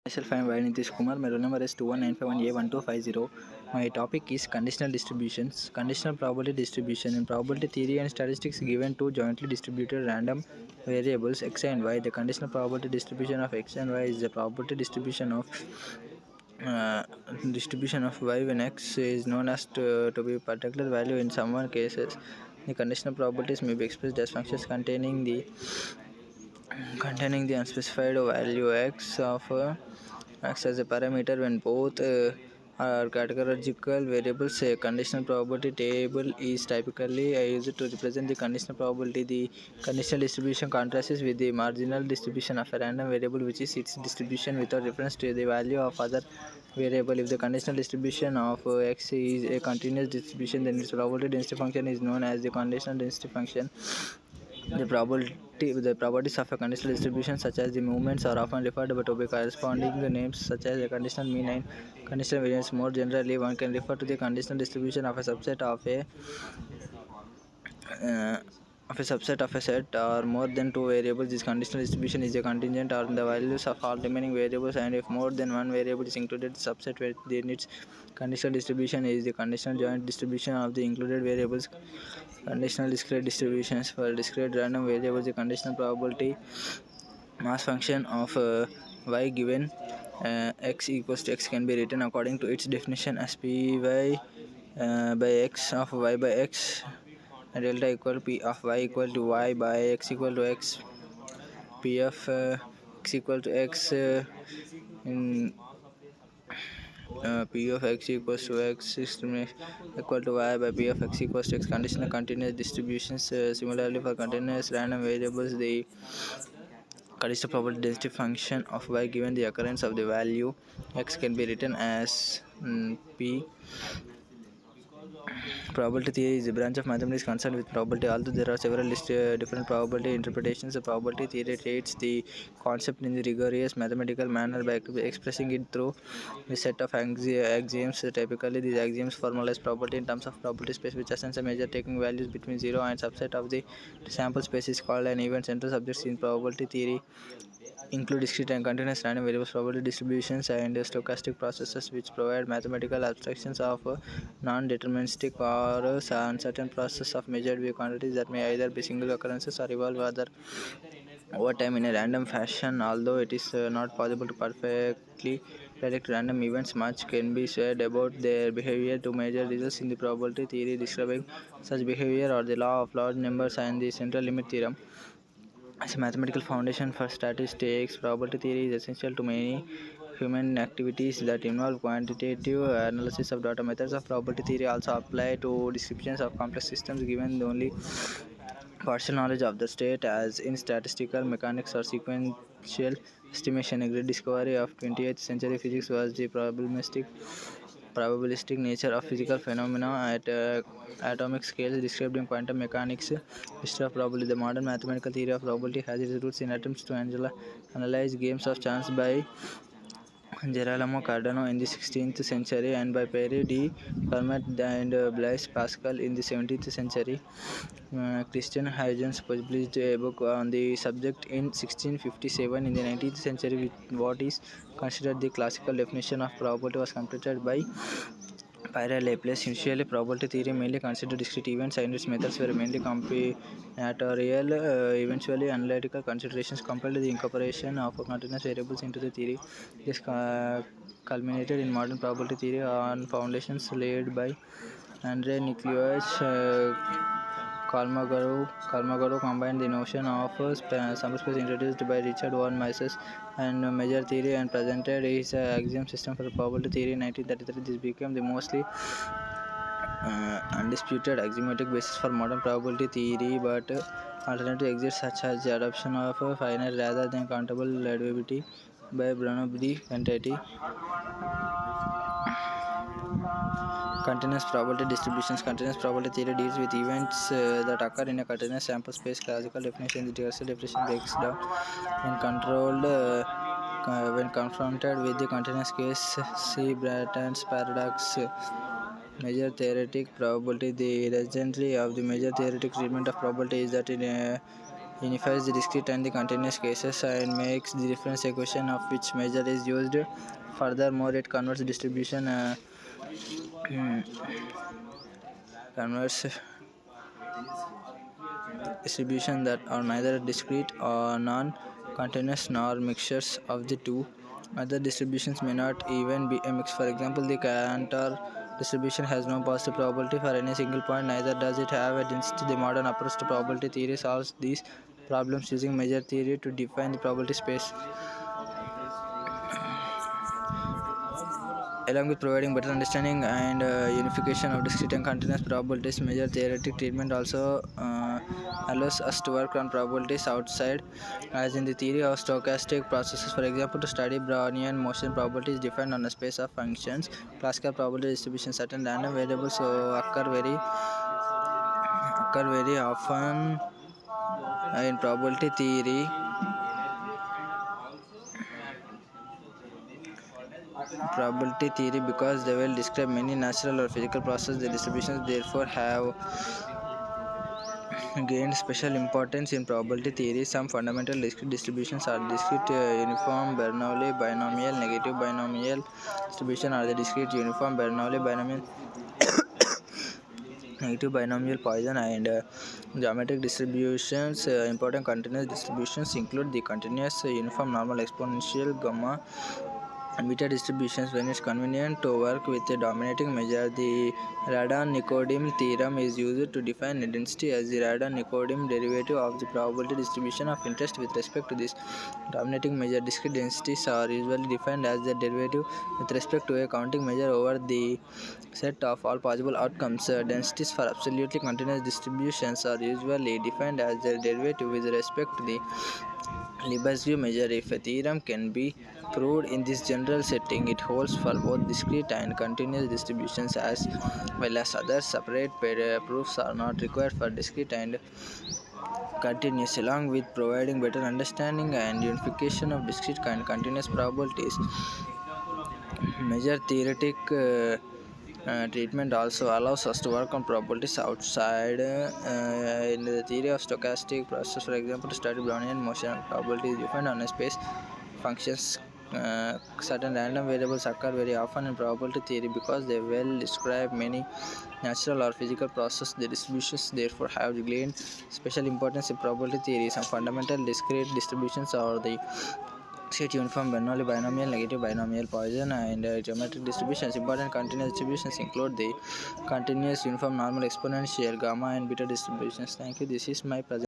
Myself, I am Vainitish Kumar. My roll number is 21951A1250. My topic is conditional distributions. Conditional probability distribution. In probability theory and statistics, given two jointly distributed random variables x and y, the conditional probability distribution of x and y is the probability uh, distribution of y when x is known as to be a particular value. In some cases, the conditional probabilities may be expressed as functions containing the unspecified value x of x as a parameter when both are categorical variables. A conditional probability table is typically used to represent the conditional probability. The conditional distribution contrasts with the marginal distribution of a random variable, which is its distribution without reference to the value of other variable. If the conditional distribution of x is a continuous distribution, then its probability density function is known as the conditional density function. The properties of a conditional distribution, such as the movements, are often referred to by corresponding names, such as a conditional mean and conditional variance. More generally, one can refer to the conditional distribution of a subset uh, of a set or more than two variables. This conditional distribution is a contingent on the values of all remaining variables, and if more than one variable is included, the subset within its conditional distribution is the conditional joint distribution of the included variables. Conditional discrete distributions. For discrete random variables, the conditional probability mass function of y given x equals to x can be written according to its definition as py by x of y by x delta equal p of y equal to y by x equal to x. P of x equal to x in p of x equals to x is equal to y by p of x equals to x. Conditional continuous distributions. Similarly, for continuous random variables, the conditional probability density function of y given the occurrence of the value x can be written as p. Probability theory is a branch of mathematics concerned with probability. Although there are several different probability interpretations, the probability theory treats the concept in the rigorous mathematical manner by expressing it through a set of axioms. Typically, these axioms formalize probability in terms of probability space, which assigns a measure taking values between 0 and subset of the sample space is called an event. Central subjects in probability theory include discrete and continuous random variables, probability distributions, and stochastic processes, which provide mathematical abstractions of non-deterministic or uncertain process of measured quantities that may either be single occurrences or evolve over time in a random fashion. Although it is not possible to perfectly predict random events, much can be said about their behavior to measure results in the probability theory describing such behavior or the law of large numbers and the central limit theorem. As a mathematical foundation for statistics, probability theory is essential to many human activities that involve quantitative analysis of data. Methods of probability theory also apply to descriptions of complex systems given only partial knowledge of the state, as in statistical mechanics or sequential estimation. A great discovery of 20th century physics was the probabilistic nature of physical phenomena at atomic scales described in quantum mechanics. History of probability. The modern mathematical theory of probability has its roots in attempts to analyze games of chance by Gerolamo Cardano in the 16th century and by Pierre de Fermat and Blaise Pascal in the 17th century. Christian Huygens published a book on the subject in 1657. In the 19th century, with what is considered the classical definition of probability was completed by Pierre Laplace. Initially, probability theory mainly considered discrete events, and its methods were mainly combinatorial. Eventually, analytical considerations compelled the incorporation of continuous variables into the theory. This culminated in modern probability theory on foundations laid by Andre Nicolaevich Kolmogorov combined the notion of sample space introduced by Richard von Mises and measure theory and presented his axiom system for probability theory in 1933. This became the mostly undisputed axiomatic basis for modern probability theory, but alternative exists, such as the adoption of finite rather than countable probability by Bruno de Contetti. Continuous probability distributions. Continuous probability theory deals with events that occur in a continuous sample space. Classical definition. The Diversity definition breaks down when confronted with the continuous case. See Bratton's paradox. Measure theoretic probability. The regency of the measure theoretic treatment of probability is that in unifies the discrete and the continuous cases and makes the difference a question of which measure is used. Furthermore, it converts converts distribution that are neither discrete or non-continuous nor mixtures of the two. Other distributions may not even be a mix. For example, the Cantor distribution has no positive probability for any single point, neither does it have a density. The modern approach to probability theory solves these problems using measure theory to define the probability space. Along with providing better understanding and unification of discrete and continuous probabilities, measure theoretic treatment also allows us to work on probabilities outside, as in the theory of stochastic processes. For example, to study Brownian motion probability is defined on a space of functions. Classical probability distribution, certain random variables occur very often in probability theory because they will describe many natural or physical processes. The distributions therefore have gained special importance in probability theory. Some fundamental discrete distributions are discrete uniform Bernoulli binomial, negative binomial distribution are the discrete uniform Bernoulli binomial, negative binomial Poisson, and geometric distributions. Important continuous distributions include the continuous uniform normal exponential gamma and beta distributions when it's convenient to work with a dominating measure. The Radon-Nikodym theorem is used to define density as the Radon-Nikodym derivative of the probability distribution of interest with respect to this dominating measure. Discrete densities are usually defined as the derivative with respect to a counting measure over the set of all possible outcomes. Densities for absolutely continuous distributions are usually defined as the derivative with respect to the Lebesgue measure. If a theorem can be proved in this general setting, it holds for both discrete and continuous distributions as well as others. Separate proofs are not required for discrete and continuous. Along with providing better understanding and unification of discrete and continuous probabilities, measure theoretic treatment also allows us to work on probabilities outside. In the theory of stochastic process, for example, to study Brownian motion probability is defined on a space functions. Certain random variables occur very often in probability theory because they well describe many natural or physical processes. The distributions therefore have gained special importance in probability theory. Some fundamental discrete distributions are the discrete uniform Bernoulli binomial, negative binomial Poisson, and geometric distributions. Important continuous distributions include the continuous uniform normal exponential, gamma, and beta distributions. Thank you. This is my presentation.